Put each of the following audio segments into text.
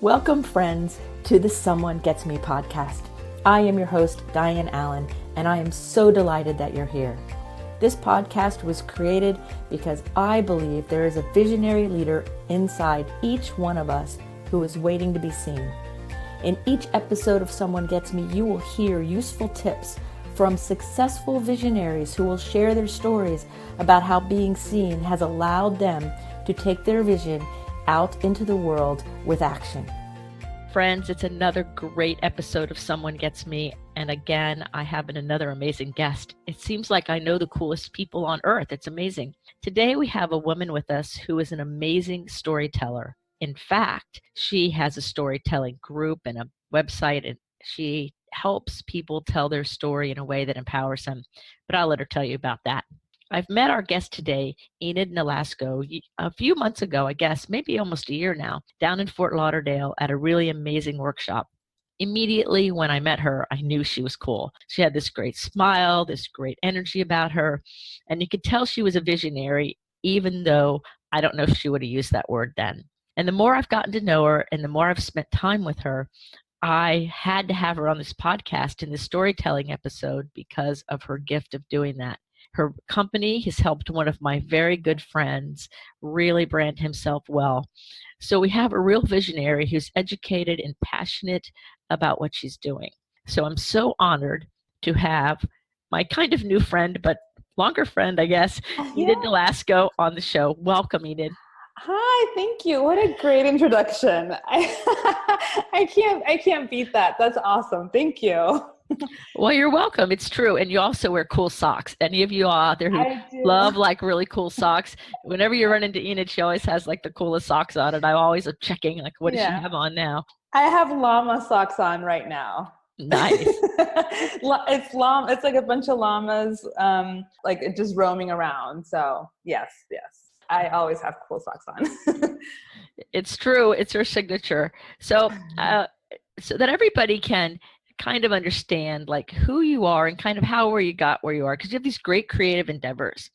Welcome, friends, to the Someone Gets Me podcast. I am your host, Dianne Allen, and I am so delighted that you're here. This podcast was created because I believe there is a visionary leader inside each one of us who is waiting to be seen. In each episode of Someone Gets Me, you will hear useful tips from successful visionaries who will share their stories about how being seen has allowed them to take their vision out into the world with action. Friends, it's another great episode of Someone Gets Me. And again, I have another amazing guest. It seems like I know the coolest people on earth. It's amazing. Today we have a woman with us who is an amazing storyteller. In fact, she has a storytelling group and a website, and she helps people tell their story in a way that empowers them. But I'll let her tell you about that. I've met our guest today, Enid Nolasco, a few months ago, I guess, maybe almost a year now, down in Fort Lauderdale at a really amazing workshop. Immediately when I met her, I knew she was cool. She had this great smile, this great energy about her, and you could tell she was a visionary, even though I don't know if she would have used that word then. And the more I've gotten to know her and the more I've spent time with her, I had to have her on this podcast in this storytelling episode because of her gift of doing that. Her company has helped one of my very good friends really brand himself well. So we have a real visionary who's educated and passionate about what she's doing. So I'm so honored to have my kind of new friend, but longer friend, I guess, Enid Nolasco on the show. Welcome, Enid. Hi, thank you. What a great introduction. I can't beat that. That's awesome. Thank you. Well, you're welcome. It's true. And you also wear cool socks. Any of you out there who love like really cool socks, whenever you run into Enid, she always has like the coolest socks on. And I always am checking like, what does she have on now? I have llama socks on right now. Nice. It's like a bunch of llamas, like just roaming around. So yes. I always have cool socks on. It's true. It's her signature. So, so that everybody can kind of understand like who you are and kind of where you got where you are, because you have these great creative endeavors.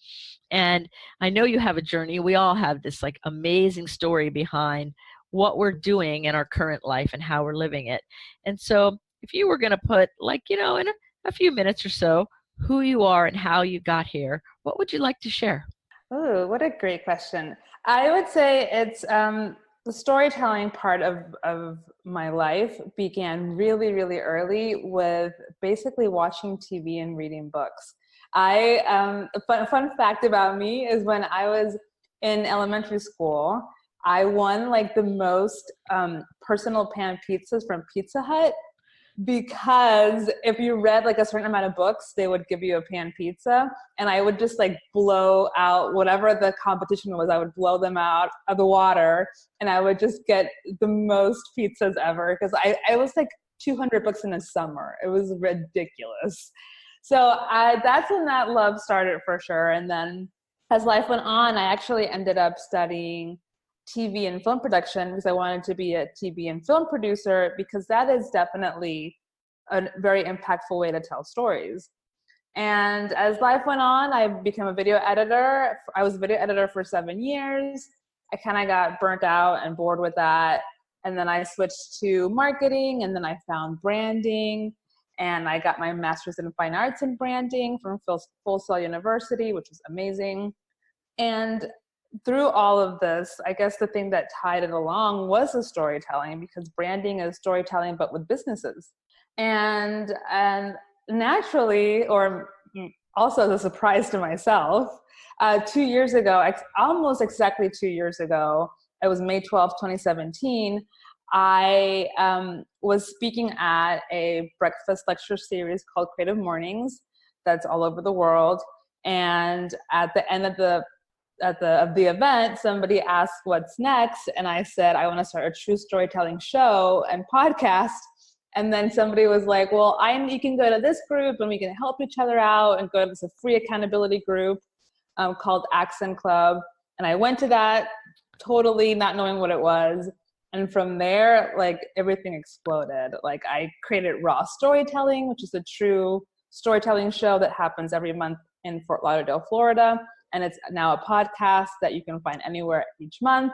And I know you have a journey. We all have this like amazing story behind what we're doing in our current life and how we're living it. And so if you were going to put like, in a few minutes or so, who you are and how you got here, what would you like to share? Oh, what a great question. I would say it's the storytelling part of my life began really, really early with basically watching TV and reading books. A fun fact about me is when I was in elementary school, I won like the most personal pan pizzas from Pizza Hut, because if you read like a certain amount of books, they would give you a pan pizza, and I would just like blow out whatever the competition was. I would blow them out of the water, and I would just get the most pizzas ever, because I was like 200 books in a summer. It was ridiculous. So that's when that love started for sure. And then as life went on, I actually ended up studying TV and film production because I wanted to be a TV and film producer, because that is definitely a very impactful way to tell stories. And as life went on, I became a video editor. I was a video editor for 7 years. I kind of got burnt out and bored with that. And then I switched to marketing, and then I found branding, and I got my master's in fine arts and branding from Full Sail University, which was amazing. And through all of this, I guess the thing that tied it along was the storytelling, because branding is storytelling, but with businesses. And naturally, or also as a surprise to myself, 2 years ago, almost exactly 2 years ago, it was May 12th, 2017, I was speaking at a breakfast lecture series called Creative Mornings that's all over the world. And at the end of the event, somebody asked what's next, and I said I want to start a true storytelling show and podcast. And then somebody was like, well, you can go to this group and we can help each other out, and go to this free accountability group called Accent Club. And I went to that totally not knowing what it was. And from there, like everything exploded. Like I created Raw Storytelling, which is a true storytelling show that happens every month in Fort Lauderdale, Florida. And it's now a podcast that you can find anywhere each month.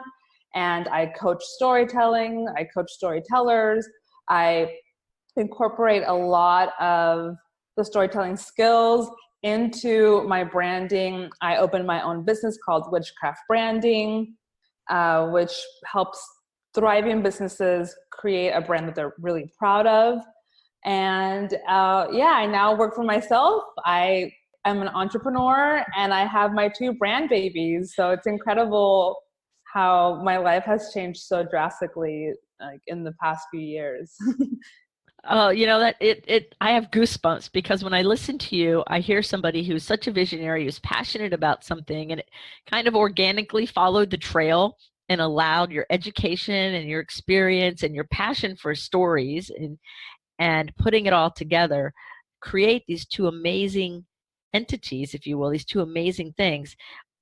And I coach storytelling, I coach storytellers, I incorporate a lot of the storytelling skills into my branding. I opened my own business called Witchcraft Branding, which helps thriving businesses create a brand that they're really proud of. And I now work for myself. I'm an entrepreneur and I have my 2 brand babies. So it's incredible how my life has changed so drastically, like in the past few years. Oh, that I have goosebumps because when I listen to you, I hear somebody who's such a visionary, who's passionate about something, and it kind of organically followed the trail and allowed your education and your experience and your passion for stories and putting it all together, create these 2 amazing entities, if you will, these 2 amazing things,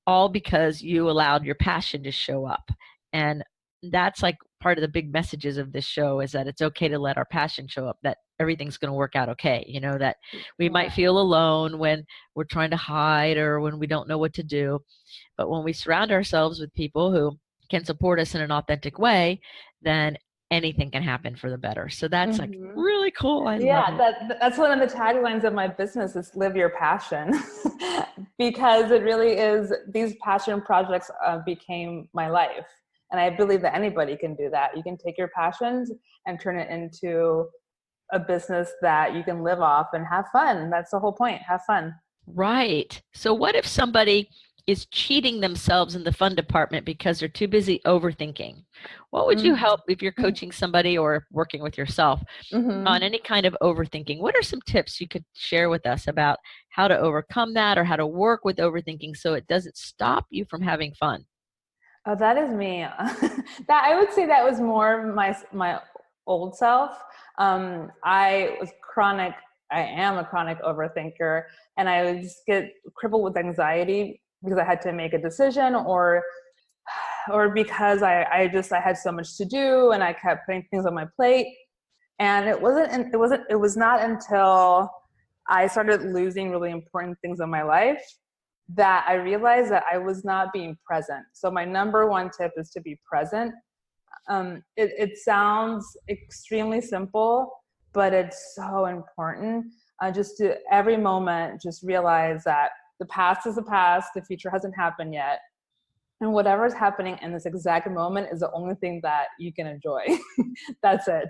all because you allowed your passion to show up. And that's like part of the big messages of this show, is that it's okay to let our passion show up, that everything's going to work out okay. That we might feel alone when we're trying to hide or when we don't know what to do. But when we surround ourselves with people who can support us in an authentic way, then anything can happen for the better. So that's like really cool. I love it. That's one of the taglines of my business is live your passion. Because it really is, these passion projects became my life. And I believe that anybody can do that. You can take your passions and turn it into a business that you can live off and have fun. That's the whole point. Have fun. Right. So what if somebody is cheating themselves in the fun department because they're too busy overthinking? What would you help if you're coaching somebody or working with yourself on any kind of overthinking? What are some tips you could share with us about how to overcome that or how to work with overthinking so it doesn't stop you from having fun? Oh, that is me. That I would say that was more my old self. I am a chronic overthinker, and I would just get crippled with anxiety because I had to make a decision or because I had so much to do and I kept putting things on my plate. And it was not until I started losing really important things in my life that I realized that I was not being present. So my number 1 tip is to be present. It sounds extremely simple, but it's so important. Just to every moment, just realize that the past is the past, the future hasn't happened yet. And whatever is happening in this exact moment is the only thing that you can enjoy. That's it.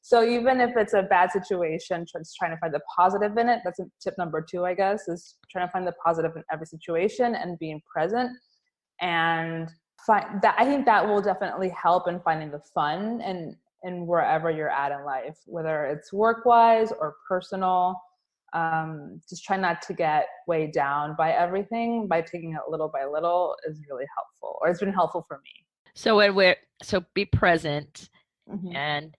So even if it's a bad situation, just trying to find the positive in it. That's tip number 2, I guess, is trying to find the positive in every situation and being present. And I think that will definitely help in finding the fun and wherever you're at in life, whether it's work-wise or personal. Just try not to get weighed down by everything. By taking it little by little is really helpful, or it's been helpful for me. So be present and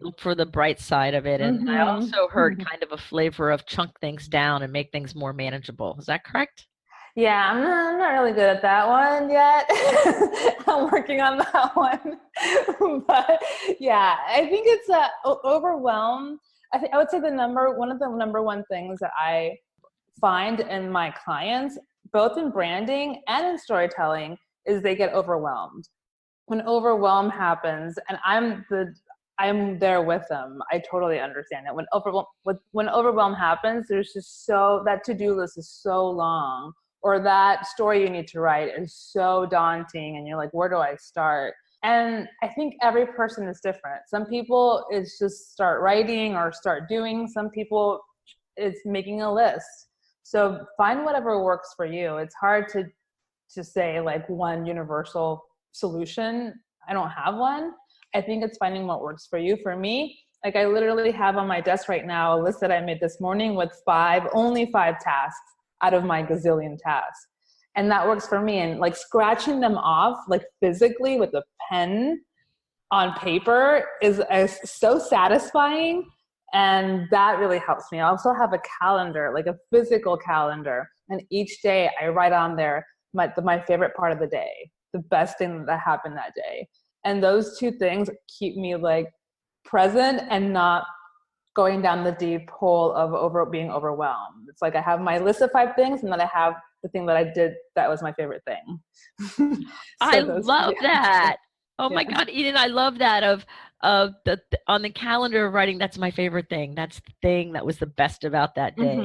look for the bright side of it. And I also heard kind of a flavor of chunk things down and make things more manageable. Is that correct? Yeah, I'm not really good at that one yet. I'm working on that one. But yeah, I think it's overwhelm. I would say one of the number 1 things that I find in my clients, both in branding and in storytelling, is they get overwhelmed. When overwhelm happens, and I'm there with them, I totally understand it. When overwhelm happens, there's just that to-do list is so long, or that story you need to write is so daunting, and you're like, where do I start? And I think every person is different. Some people it's just start writing or start doing. Some people it's making a list. So find whatever works for you. It's hard to say like one universal solution. I don't have one. I think it's finding what works for you. For me, like I literally have on my desk right now a list that I made this morning with only 5 tasks out of my gazillion tasks. And that works for me. And like scratching them off, like physically with a pen on paper is so satisfying. And that really helps me. I also have a calendar, like a physical calendar. And each day I write on there my favorite part of the day, the best thing that happened that day. And those 2 things keep me like present and not going down the deep hole of being overwhelmed. It's like I have my list of 5 things, and then I have the thing that I did that was my favorite thing. I love that. Oh my Yeah. God, Eden, I love that on the calendar of writing, that's my favorite thing. That's the thing that was the best about that day.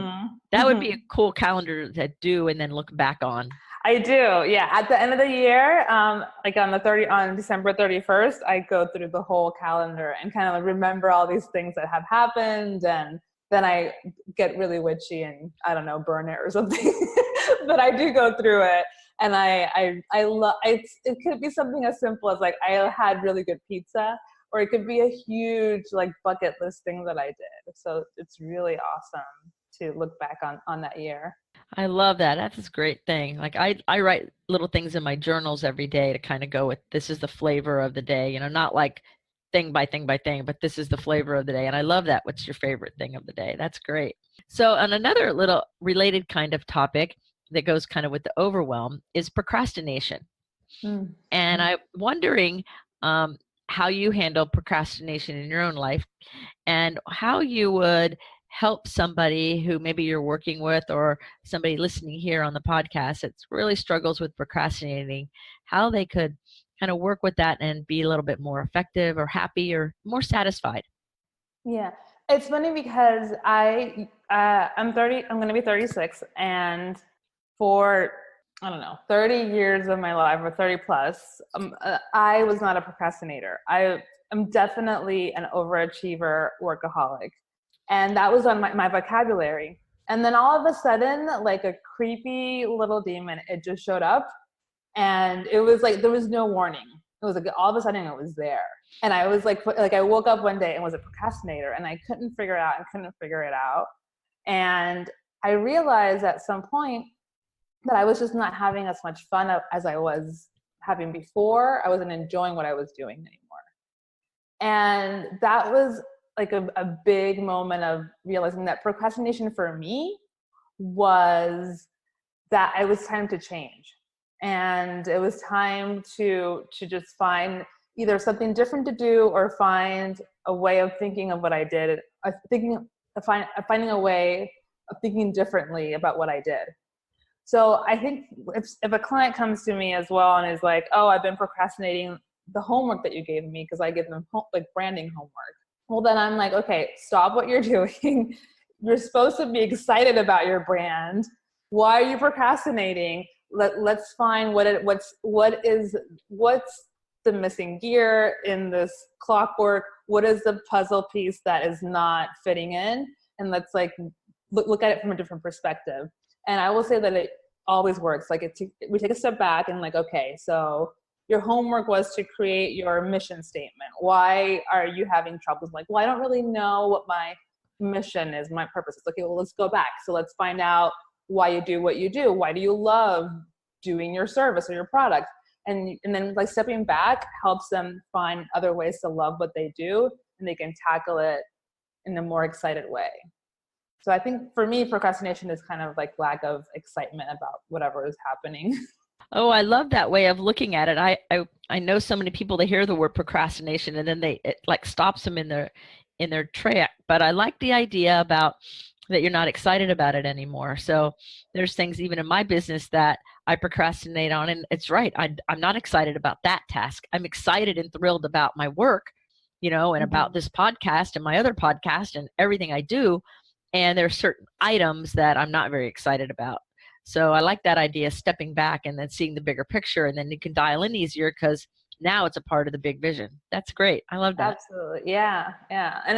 That would be a cool calendar to do and then look back on. I do. Yeah. At the end of the year, like on December 31st, I go through the whole calendar and kind of remember all these things that have happened. And then I get really witchy and I don't know, burn it or something, but I do go through it. And I love, it could be something as simple as like, I had really good pizza, or it could be a huge like bucket list thing that I did. So it's really awesome to look back on that year. I love that. That's a great thing. Like I write little things in my journals every day to kind of go with, this is the flavor of the day, not like thing by thing by thing, but this is the flavor of the day. And I love that. What's your favorite thing of the day? That's great. So on another little related kind of topic that goes kind of with the overwhelm is procrastination. Mm. And I'm wondering how you handle procrastination in your own life and how you would help somebody who maybe you're working with or somebody listening here on the podcast that really struggles with procrastinating, how they could kind of work with that and be a little bit more effective or happy or more satisfied. Yeah, it's funny because I'm 30. I'm going to be 36, and for I don't know 30 years of my life, or 30 plus, I was not a procrastinator. I am definitely an overachiever, workaholic, and that was on my vocabulary. And then all of a sudden, like a creepy little demon, it just showed up, and it was like there was no warning. It was like all of a sudden it was there. And I was like I woke up one day and was a procrastinator, and I couldn't figure it out and couldn't figure it out. And I realized at some point that I was just not having as much fun as I was having before. I wasn't enjoying what I was doing anymore. And that was like a big moment of realizing that procrastination for me was that it was time to change. And it was time to just find either something different to do or find a way of thinking of what I did, finding a way of thinking differently about what I did. So I think if a client comes to me as well and is like, oh, I've been procrastinating the homework that you gave me, because I give them like branding homework. Well, then I'm like, okay, stop what you're doing. You're supposed to be excited about your brand. Why are you procrastinating? Let's find what's the missing gear in this clockwork. What is the puzzle piece that is not fitting in? And let's like look at it from a different perspective. And I will say that it always works. Like we take a step back and like, okay, so your homework was to create your mission statement. Why are you having troubles? Like, well, I don't really know what my mission is, my purpose is. Okay, well, let's go back. So let's find out why you do what you do. Why do you love doing your service or your product? And then like stepping back helps them find other ways to love what they do, and they can tackle it in a more excited way. So I think for me, procrastination is kind of like lack of excitement about whatever is happening. Oh, I love that way of looking at it. I know so many people, they hear the word procrastination and then it like stops them in their track. But I like the idea about that you're not excited about it anymore. So there's things even in my business that I procrastinate on, and it's right. I'm not excited about that task. I'm excited and thrilled about my work, and about this podcast and my other podcast and everything I do. And there are certain items that I'm not very excited about. So I like that idea, stepping back and then seeing the bigger picture, and then you can dial in easier because now it's a part of the big vision. That's great. I love that. Absolutely. Yeah. Yeah. And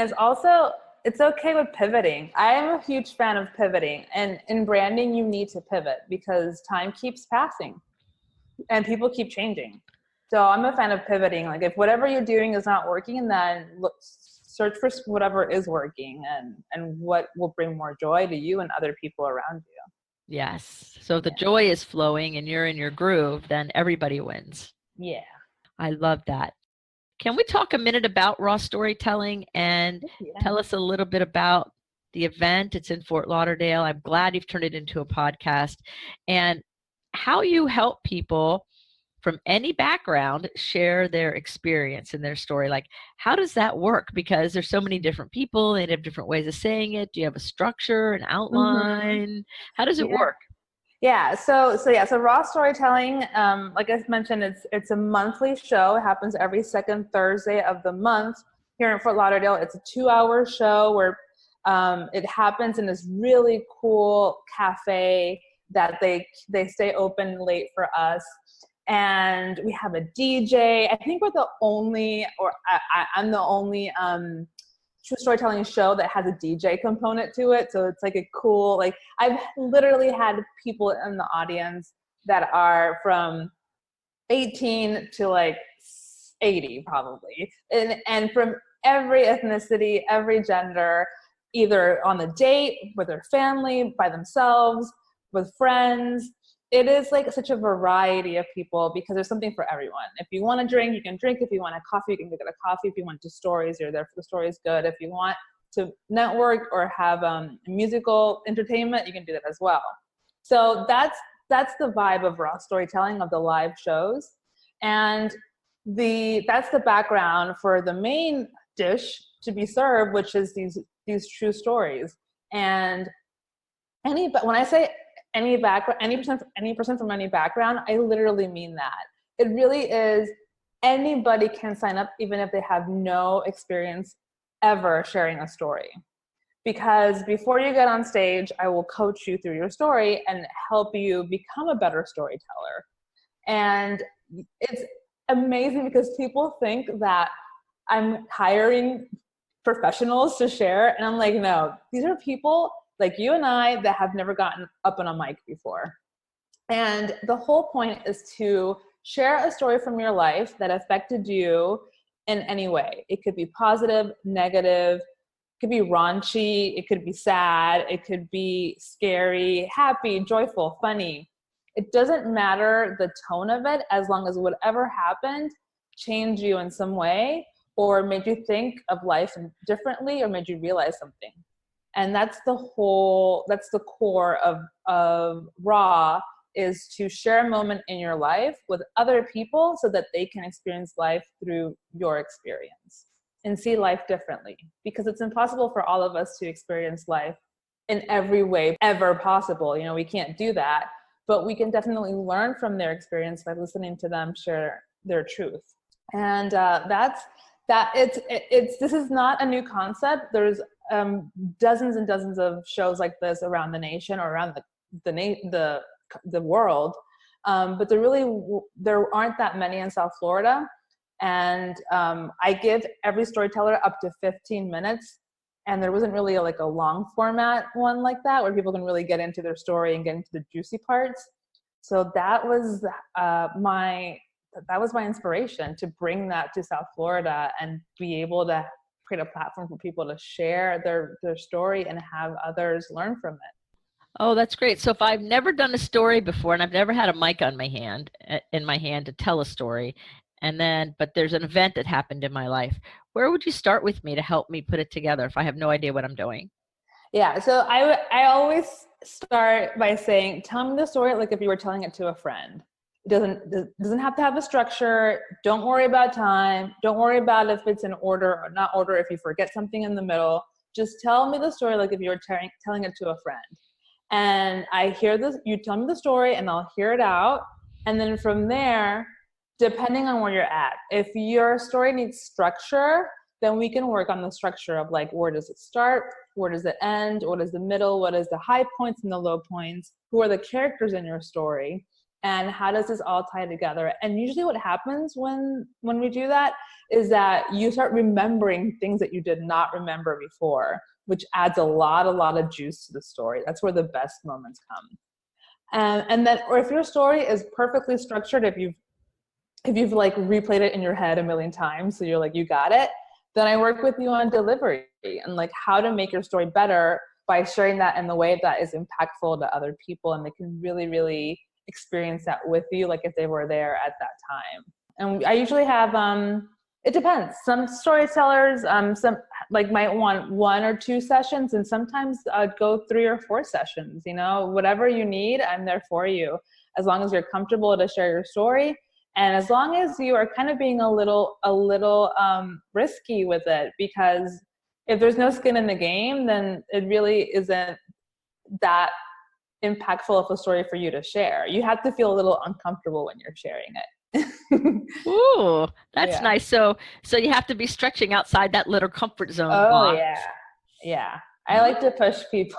it's okay with pivoting. I am a huge fan of pivoting, and in branding, you need to pivot because time keeps passing and people keep changing. So I'm a fan of pivoting. Like if whatever you're doing is not working, then search for whatever is working and what will bring more joy to you and other people around you. Yes. So if the joy is flowing and you're in your groove, then everybody wins. Yeah. I love that. Can we talk a minute about raw storytelling and tell us a little bit about the event? It's in Fort Lauderdale. I'm glad you've turned it into a podcast, and how you help people from any background share their experience and their story. Like, how does that work? Because there's so many different people and have different ways of saying it. Do you have a structure, an outline? How does it work? So raw storytelling, like I mentioned, it's a monthly show. It happens every second Thursday of the month here in Fort Lauderdale. It's a 2-hour show where it happens in this really cool cafe that they stay open late for us. And we have a DJ. I think we're the only, or I'm the only true storytelling show that has a DJ component to it. So it's like a cool, like I've literally had people in the audience that are from 18 to like 80 probably. And from every ethnicity, every gender, either on a date, with their family, by themselves, with friends. It is like such a variety of people because there's something for everyone. If you want to drink, you can drink. If you want a coffee, you can get a coffee. If you want to stories, you're there for the stories. Good. If you want to network or have musical entertainment, you can do that as well. So that's the vibe of raw storytelling, of the live shows. And that's the background for the main dish to be served, which is these true stories. And when I say any person from any background, I literally mean that. It really is, anybody can sign up even if they have no experience ever sharing a story. Because before you get on stage, I will coach you through your story and help you become a better storyteller. And it's amazing because people think that I'm hiring professionals to share, and I'm like, no, these are people like you and I that have never gotten up on a mic before. And the whole point is to share a story from your life that affected you in any way. It could be positive, negative, it could be raunchy, it could be sad, it could be scary, happy, joyful, funny. It doesn't matter the tone of it, as long as whatever happened changed you in some way, or made you think of life differently, or made you realize something. And that's the core of raw, is to share a moment in your life with other people so that they can experience life through your experience and see life differently. Because it's impossible for all of us to experience life in every way ever possible. You know, we can't do that, but we can definitely learn from their experience by listening to them share their truth. And this is not a new concept. There's dozens and dozens of shows like this around the nation or around the world, but there aren't that many in South Florida. And I give every storyteller up to 15 minutes, and there wasn't really a long format one like that where people can really get into their story and get into the juicy parts. So that was my inspiration, to bring that to South Florida and be able to create a platform for people to share their story and have others learn from it. Oh, that's great. So if I've never done a story before and I've never had a mic in my hand to tell a story, but there's an event that happened in my life, where would you start with me to help me put it together if I have no idea what I'm doing? Yeah, so I always start by saying, tell me the story like if you were telling it to a friend. It doesn't have to have a structure. Don't worry about time. Don't worry about if it's in order or not order, if you forget something in the middle. Just tell me the story like if you were telling it to a friend. And I hear this, you tell me the story and I'll hear it out. And then from there, depending on where you're at, if your story needs structure, then we can work on the structure of like, where does it start? Where does it end? What is the middle? What is the high points and the low points? Who are the characters in your story? And how does this all tie together? And usually what happens when we do that is that you start remembering things that you did not remember before, which adds a lot of juice to the story. That's where the best moments come. And then, or if your story is perfectly structured, if you've like replayed it in your head a million times, so you're like, you got it, then I work with you on delivery and like how to make your story better by sharing that in the way that is impactful to other people, and they can really, really experience that with you, like if they were there at that time. And I usually have, it depends. Some storytellers, some like might want 1 or 2 sessions, and sometimes I'd go 3 or 4 sessions, you know, whatever you need, I'm there for you. As long as you're comfortable to share your story. And as long as you are kind of being a little risky with it, because if there's no skin in the game, then it really isn't that impactful of a story for you to share. You have to feel a little uncomfortable when you're sharing it. Ooh, that's Yeah. nice. So you have to be stretching outside that little comfort zone Oh box. yeah. Yeah. I like to push people.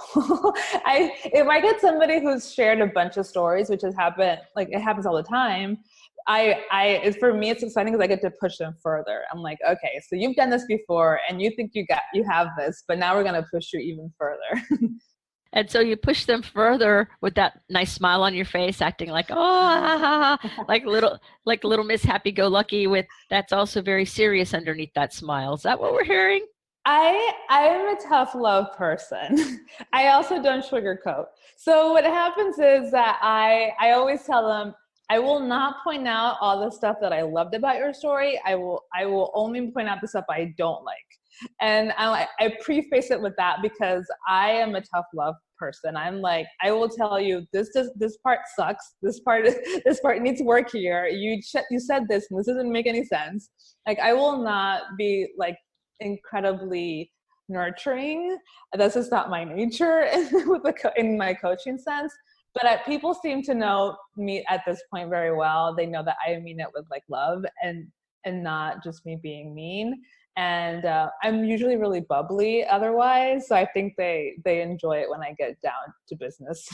If I get somebody who's shared a bunch of stories, which has happened, like it happens all the time, for me, it's exciting because I get to push them further. I'm like, okay, so you've done this before and you think you have this, but now we're going to push you even further. And so you push them further with that nice smile on your face, acting like, oh, ha, ha, ha, like little Miss Happy Go Lucky with that's also very serious underneath that smile. Is that what we're hearing? I'm a tough love person. I also don't sugarcoat. So what happens is that I always tell them, I will not point out all the stuff that I loved about your story. I will only point out the stuff I don't like. And I preface it with that because I am a tough love person. I'm like, I will tell you this part sucks. This part needs work here. You said this and this doesn't make any sense. Like I will not be like incredibly nurturing. That's just not my nature in my coaching sense. But people seem to know me at this point very well. They know that I mean it with like love and not just me being mean. And I'm usually really bubbly otherwise. So I think they enjoy it when I get down to business.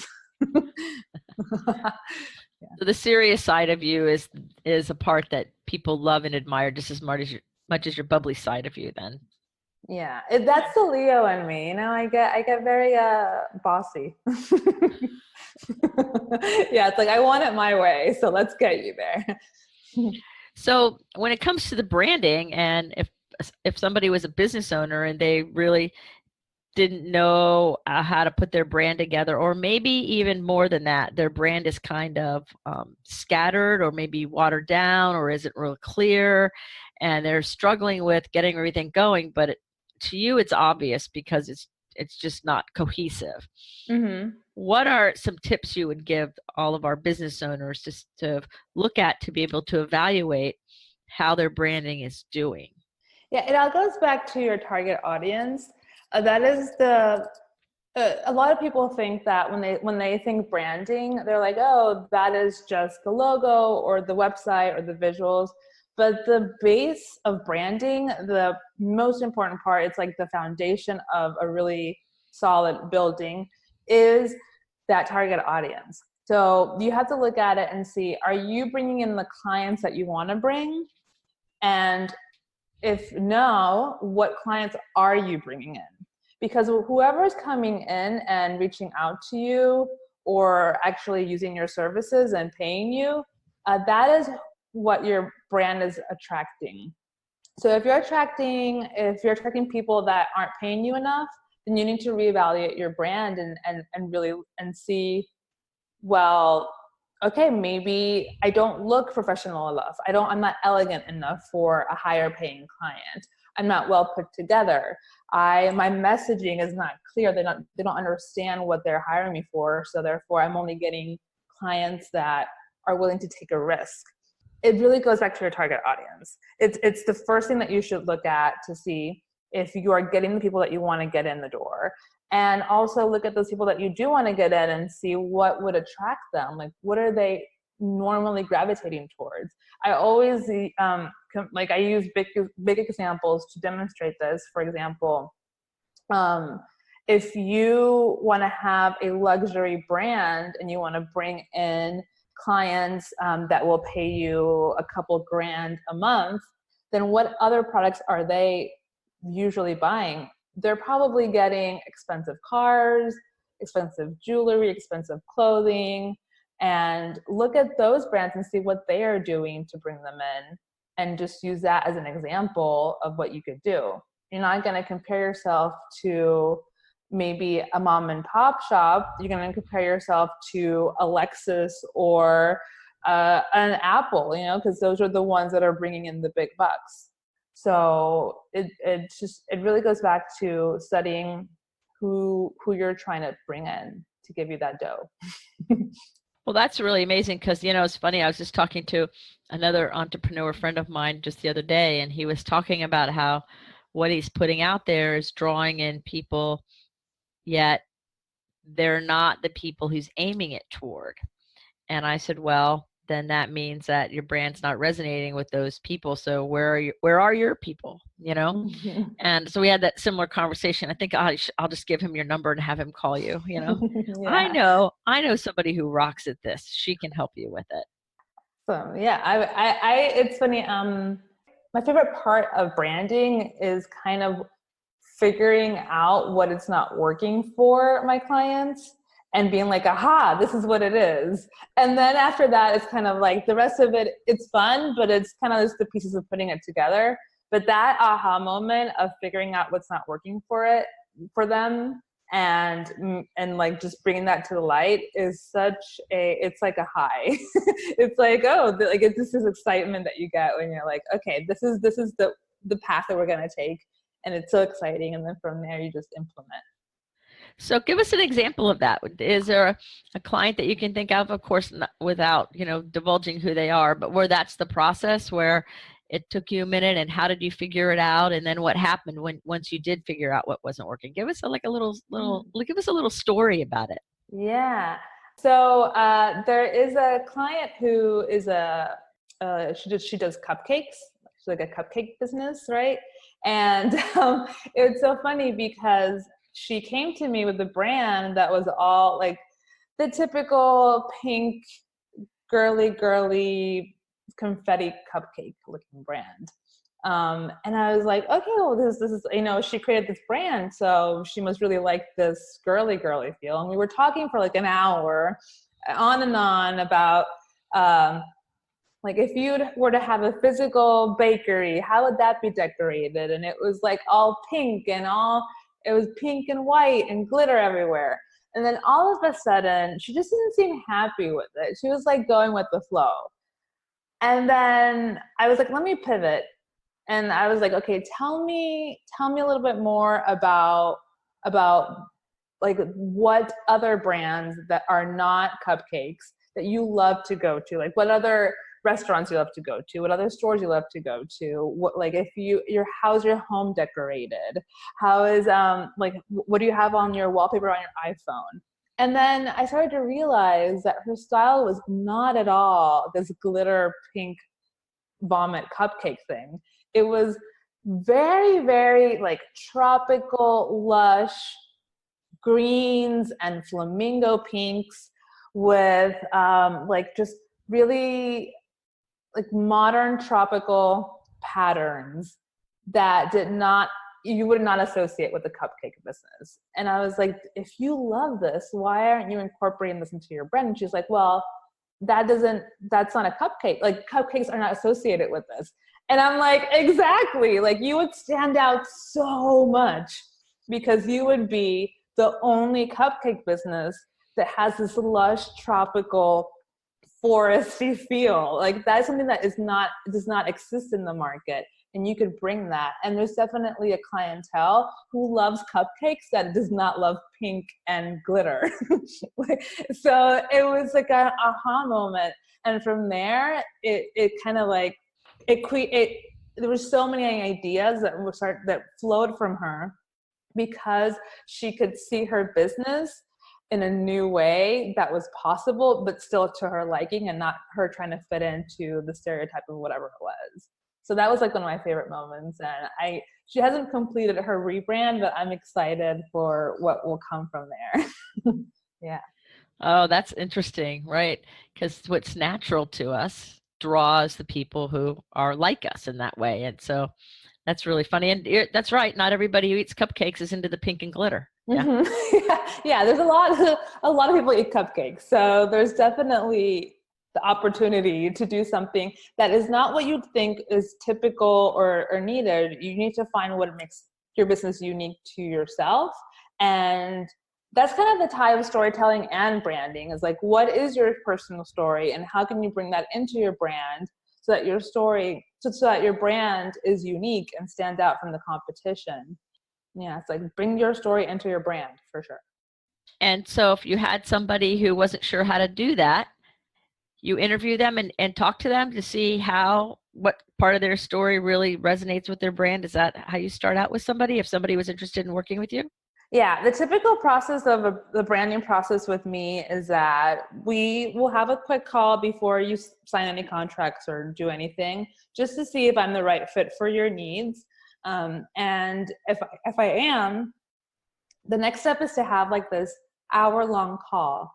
Yeah. So the serious side of you is a part that people love and admire just as much as your bubbly side of you then. Yeah, that's the Leo in me. You know, I get very bossy. Yeah, it's like I want it my way, so let's get you there. So when it comes to the branding, and if somebody was a business owner and they really didn't know how to put their brand together, or maybe even more than that, their brand is kind of scattered or maybe watered down or isn't real clear, and they're struggling with getting everything going, but to you it's obvious because it's just not cohesive. Mm-hmm. What are some tips you would give all of our business owners to look at to be able to evaluate how their branding is doing? Yeah, it all goes back to your target audience. That is a lot of people think that when they think branding, they're like, oh, that is just the logo or the website or the visuals. But the base of branding, the most important part, it's like the foundation of a really solid building, is that target audience. So you have to look at it and see, are you bringing in the clients that you want to bring? And if no, what clients are you bringing in? Because whoever's coming in and reaching out to you or actually using your services and paying you, that is what your brand is attracting. So if you're attracting people that aren't paying you enough, then you need to reevaluate your brand and really see, well, okay, maybe I don't look professional enough. I'm not elegant enough for a higher paying client. I'm not well put together. My messaging is not clear. They don't understand what they're hiring me for. So therefore I'm only getting clients that are willing to take a risk. It really goes back to your target audience. It's the first thing that you should look at to see if you are getting the people that you want to get in the door. And also look at those people that you do want to get in and see what would attract them. Like, what are they normally gravitating towards? I always, I use big examples to demonstrate this. For example, if you want to have a luxury brand and you want to bring in clients that will pay you a couple grand a month, then what other products are they usually buying? They're probably getting expensive cars, expensive jewelry, expensive clothing, and look at those brands and see what they are doing to bring them in and just use that as an example of what you could do. You're not going to compare yourself to maybe a mom and pop shop. You're going to compare yourself to a Lexus or an Apple, because those are the ones that are bringing in the big bucks. So it really goes back to studying who you're trying to bring in to give you that dough. Well, that's really amazing because, it's funny. I was just talking to another entrepreneur friend of mine just the other day, and he was talking about how what he's putting out there is drawing in people, yet they're not the people who's aiming it toward. And I said, well, then that means that your brand's not resonating with those people. So where are your people, you know? Mhm. And so we had that similar conversation. I think I'll just give him your number and have him call you, you know? I Yeah. know somebody who rocks at this. She can help you with it. So yeah, it's funny. My favorite part of branding is kind of figuring out what it's not working for my clients and being like, aha, this is what it is. And then after that, it's kind of like the rest of it, it's fun, but it's kind of just the pieces of putting it together. But that aha moment of figuring out what's not working for them and like just bringing that to the light is it's like a high. It's like, oh, like this is excitement that you get when you're like, okay, this is the path that we're going to take. And it's so exciting. And then from there, you just implement. So give us an example of that. Is there a client that you can think of course, not without, divulging who they are, but where that's the process where it took you a minute, and how did you figure it out? And then what happened once you did figure out what wasn't working? Give us give us a little story about it. Yeah. So there is a client who is she does cupcakes. She's like a cupcake business, right? And it's so funny because she came to me with a brand that was all like the typical pink, girly confetti cupcake looking brand. And I was like, okay, well, this is, she created this brand, so she must really like this girly feel. And we were talking for like an hour on and on about, like if you were to have a physical bakery, how would that be decorated? And it was like all pink and it was pink and white and glitter everywhere. And then all of a sudden, she just didn't seem happy with it. She was like going with the flow. And then I was like, let me pivot. And I was like, okay, tell me a little bit more about like what other brands that are not cupcakes that you love to go to, like what other restaurants you love to go to, what other stores you love to go to, what, like if how's your home decorated, how is like what do you have on your wallpaper on your iPhone? And then I started to realize that her style was not at all this glitter pink vomit cupcake thing. It was very, very like tropical, lush greens and flamingo pinks with like just really like modern tropical patterns that you would not associate with the cupcake business. And I was like, if you love this, why aren't you incorporating this into your brand? And she's like, well, that's not a cupcake. Like cupcakes are not associated with this. And I'm like, exactly. Like you would stand out so much because you would be the only cupcake business that has this lush tropical foresty feel. Like that's something that does not exist in the market. And you could bring that. And there's definitely a clientele who loves cupcakes that does not love pink and glitter. So it was like an aha moment. And from there, it kind of like, there were so many ideas that flowed from her because she could see her business in a new way that was possible, but still to her liking and not her trying to fit into the stereotype of whatever it was. So that was like one of my favorite moments. And she hasn't completed her rebrand, but I'm excited for what will come from there. Yeah. Oh, that's interesting, right? Because what's natural to us draws the people who are like us in that way. And so that's really funny. And that's right. Not everybody who eats cupcakes is into the pink and glitter. Yeah. Mm-hmm. Yeah. There's a lot of people eat cupcakes. So there's definitely the opportunity to do something that is not what you'd think is typical or needed. You need to find what makes your business unique to yourself. And that's kind of the tie of storytelling and branding is like, what is your personal story and how can you bring that into your brand so that your brand is unique and stands out from the competition. Yeah, it's like bring your story into your brand for sure. And so if you had somebody who wasn't sure how to do that, you interview them and talk to them to see what part of their story really resonates with their brand. Is that how you start out with somebody if somebody was interested in working with you? Yeah, the typical process of the branding process with me is that we will have a quick call before you sign any contracts or do anything, just to see if I'm the right fit for your needs. And if I am, the next step is to have like this hour-long call.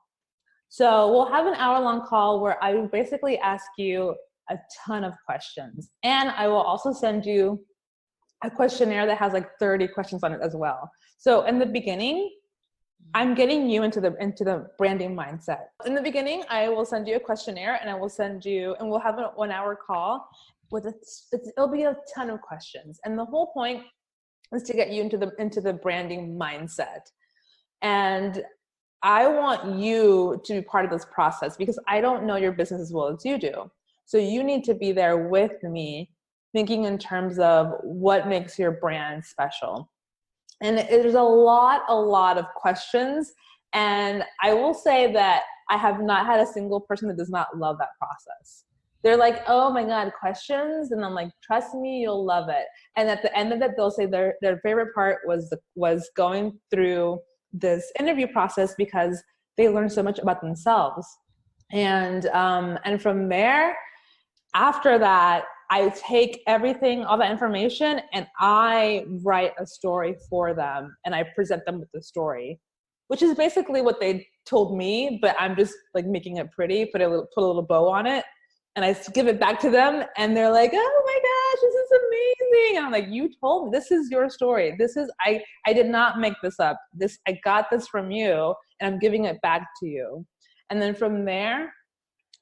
So we'll have an hour-long call where I will basically ask you a ton of questions, and I will also send you a questionnaire that has like 30 questions on it as well. So in the beginning, I'm getting you into the branding mindset. In the beginning, I will send you a questionnaire, and we'll have a 1 hour call with it'll be a ton of questions. And the whole point is to get you into the branding mindset. And I want you to be part of this process because I don't know your business as well as you do. So you need to be there with me, thinking in terms of what makes your brand special. And there's a lot of questions. And I will say that I have not had a single person that does not love that process. They're like, oh my God, questions? And I'm like, trust me, you'll love it. And at the end of it, they'll say their favorite part was going through this interview process because they learned so much about themselves. And from there, after that, I take everything, all that information, and I write a story for them, and I present them with the story, which is basically what they told me, but I'm just like making it pretty, put a little bow on it, and I give it back to them, and they're like, oh my gosh, this is amazing. And I'm like, you told me, this is your story. I did not make this up. I got this from you, and I'm giving it back to you. And then from there,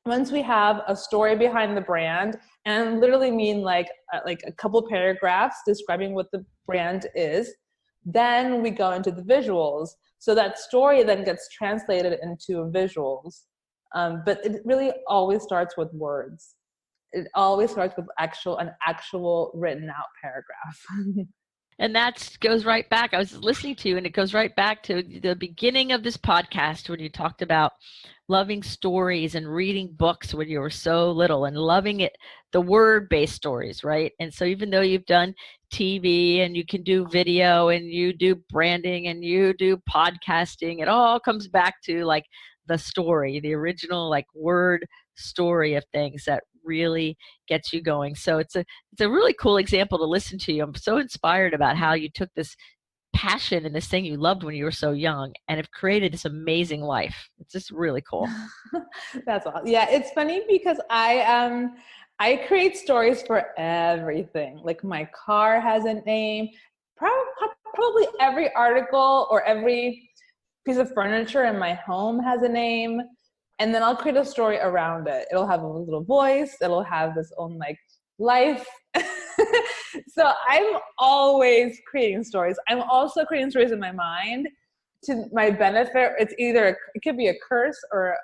once we have a story behind the brand, and I literally mean like a couple paragraphs describing what the brand is, then we go into the visuals. So that story then gets translated into visuals. But it really always starts with words. It always starts with an actual written out paragraph. And that goes right back. I was listening to you, and it goes right back to the beginning of this podcast when you talked about loving stories and reading books when you were so little and loving it, the word-based stories, right? And so even though you've done TV and you can do video and you do branding and you do podcasting, it all comes back to like the story, the original like word story of things that really gets you going. So it's a really cool example to listen to you. I'm so inspired about how you took this passion and this thing you loved when you were so young and have created this amazing life. It's just really cool. That's awesome. Yeah, it's funny because I create stories for everything. Like my car has a name. Probably every article or every piece of furniture in my home has a name. And then I'll create a story around it. It'll have a little voice. It'll have this own like life. So I'm always creating stories. I'm also creating stories in my mind to my benefit. It could be a curse or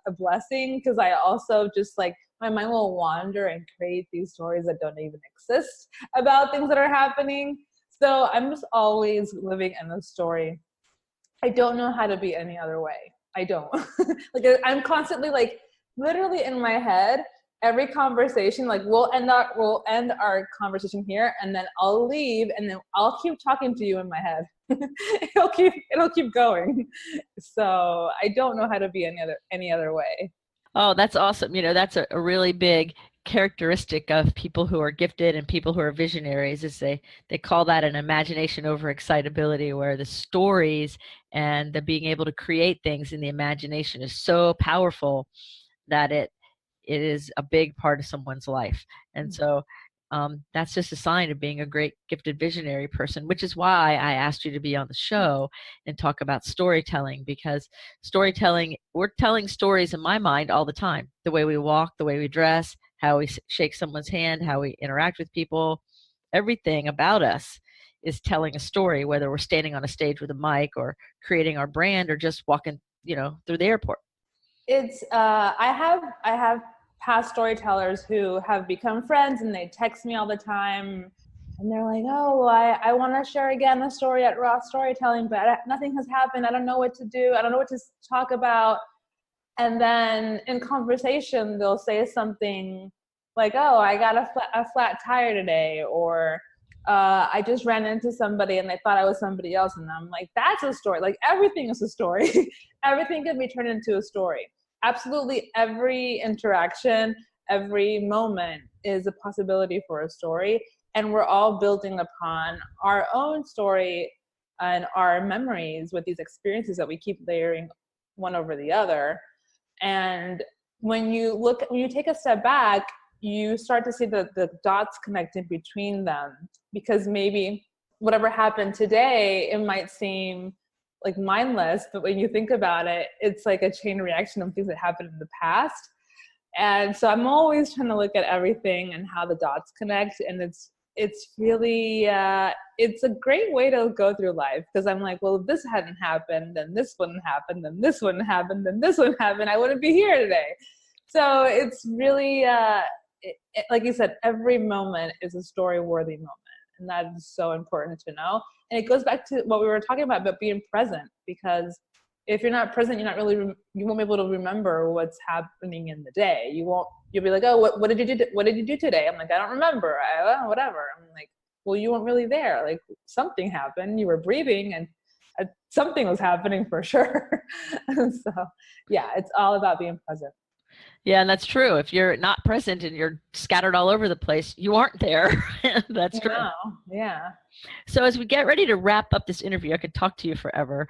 a blessing, because I also just like, my mind will wander and create these stories that don't even exist about things that are happening. So I'm just always living in a story. I don't know how to be any other way. I don't. Like I'm constantly like literally in my head, every conversation, like we'll end our conversation here, and then I'll leave, and then I'll keep talking to you in my head. it'll keep going. So I don't know how to be any other way. Oh, that's awesome. You know, that's a really big characteristic of people who are gifted and people who are visionaries is they call that an imagination over excitability, where the stories and the being able to create things in the imagination is so powerful that it is a big part of someone's life. And so that's just a sign of being a great gifted visionary person, which is why I asked you to be on the show and talk about storytelling, because storytelling, we're telling stories in my mind all the time. The way we walk, the way we dress, how we shake someone's hand, how we interact with people, everything about us is telling a story, whether we're standing on a stage with a mic or creating our brand or just walking, through the airport. It's I have past storytellers who have become friends, and they text me all the time, and they're like, oh, I want to share again the story at Raw Storytelling, but nothing has happened. I don't know what to do. I don't know what to talk about. And then in conversation, they'll say something like, oh, I got a flat tire today, or I just ran into somebody and they thought I was somebody else. And I'm like, that's a story. Like everything is a story. Everything can be turned into a story. Absolutely every interaction, every moment is a possibility for a story. And we're all building upon our own story and our memories with these experiences that we keep layering one over the other. And when you take a step back, you start to see the dots connecting between them, because maybe whatever happened today, it might seem like mindless, but when you think about it, it's like a chain reaction of things that happened in the past. And so I'm always trying to look at everything and how the dots connect. And it's really, it's a great way to go through life, because I'm like, well, if this hadn't happened, then this wouldn't happen, then this wouldn't happen, then this wouldn't happen, I wouldn't be here today. So it's really, like you said, every moment is a story-worthy moment. And that is so important to know. And it goes back to what we were talking about being present, because if you're not present, you won't be able to remember what's happening in the day. You'll be like, oh, what did you do? What did you do today? I'm like, I don't remember. Whatever. I'm like, well, you weren't really there. Like something happened. You were breathing, and something was happening for sure. So yeah, it's all about being present. Yeah, and that's true. If you're not present and you're scattered all over the place, you aren't there. That's true. Yeah. So as we get ready to wrap up this interview, I could talk to you forever.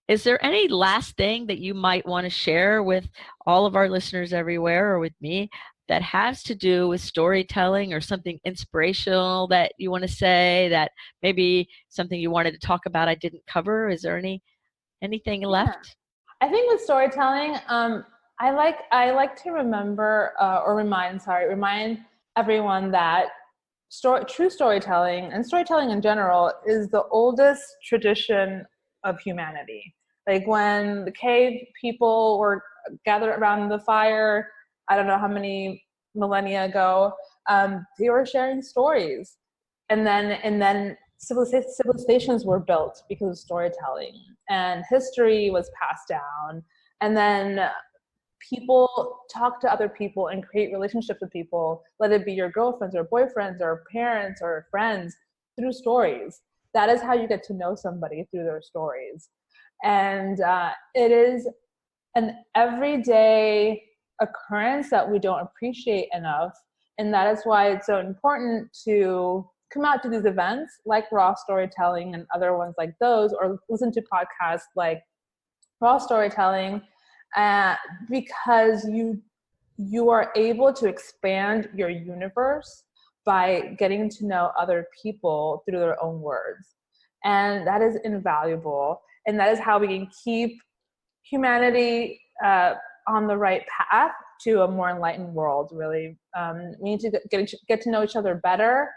Is there any last thing that you might want to share with all of our listeners everywhere, or with me, that has to do with storytelling, or something inspirational that you want to say, that maybe something you wanted to talk about I didn't cover? Is there anything left? I think with storytelling, I like to remind everyone that true storytelling, and storytelling in general, is the oldest tradition of humanity. Like when the cave people were gathered around the fire, I don't know how many millennia ago, they were sharing stories, and then civilizations were built because of storytelling, and history was passed down, and then people talk to other people and create relationships with people, let it be your girlfriends or boyfriends or parents or friends, through stories. That is how you get to know somebody, through their stories. And it is an everyday occurrence that we don't appreciate enough. And that is why it's so important to come out to these events like Raw Storytelling and other ones like those, or listen to podcasts like Raw Storytelling, because you are able to expand your universe by getting to know other people through their own words. And that is invaluable. And that is how we can keep humanity on the right path to a more enlightened world, really. We need to get to know each other better,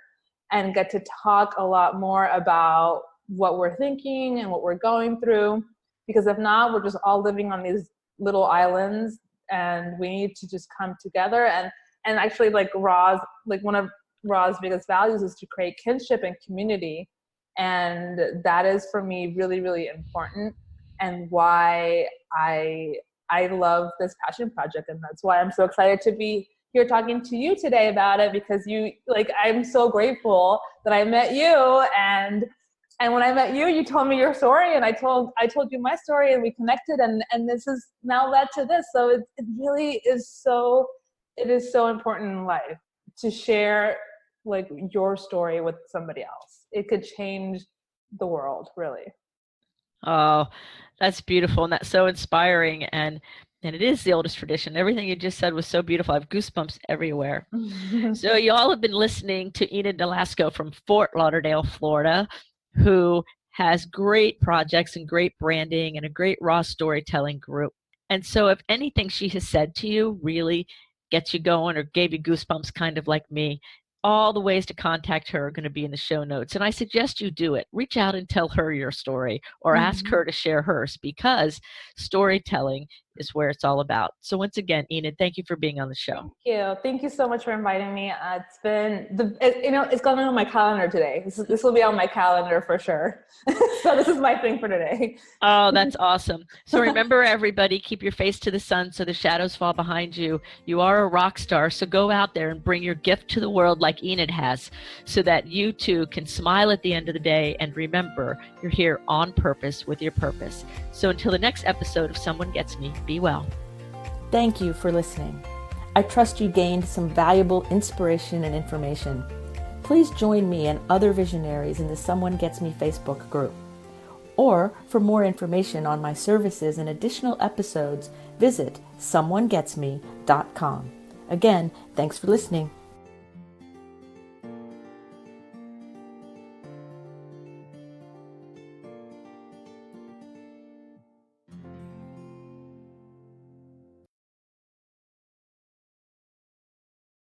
and get to talk a lot more about what we're thinking and what we're going through. Because if not, we're just all living on these little islands, and we need to just come together. And actually, like one of Raw's biggest values is to create kinship and community. And that is, for me, really, really important, and why I love this passion project. And that's why I'm so excited to be here talking to you today about it, because I'm so grateful that I met you. And when I met you, you told me your story, and I told you my story, and we connected, and this has now led to this. So it really is so important in life to share like your story with somebody else. It could change the world, really. Oh, that's beautiful, and that's so inspiring, and it is the oldest tradition. Everything you just said was so beautiful. I have goosebumps everywhere. So you all have been listening to Enid Nolasco from Fort Lauderdale, Florida, who has great projects and great branding and a great raw storytelling group. And so if anything she has said to you really gets you going or gave you goosebumps, kind of like me, all the ways to contact her are going to be in the show notes. And I suggest you do it. Reach out and tell her your story, or ask her to share hers, because storytelling is where it's all about. So once again, Enid, thank you for being on the show. Thank you so much for inviting me. It's been it's gone on my calendar today. This will be on my calendar for sure. So this is my thing for today. Oh, that's awesome. So remember, everybody, keep your face to the sun so the shadows fall behind you. You are a rock star, so go out there and bring your gift to the world like Enid has, so that you too can smile at the end of the day. And remember, you're here on purpose with your purpose. So until the next episode of Someone Gets Me, be well. Thank you for listening. I trust you gained some valuable inspiration and information. Please join me and other visionaries in the Someone Gets Me Facebook group. Or for more information on my services and additional episodes, visit someonegetsme.com. Again, thanks for listening.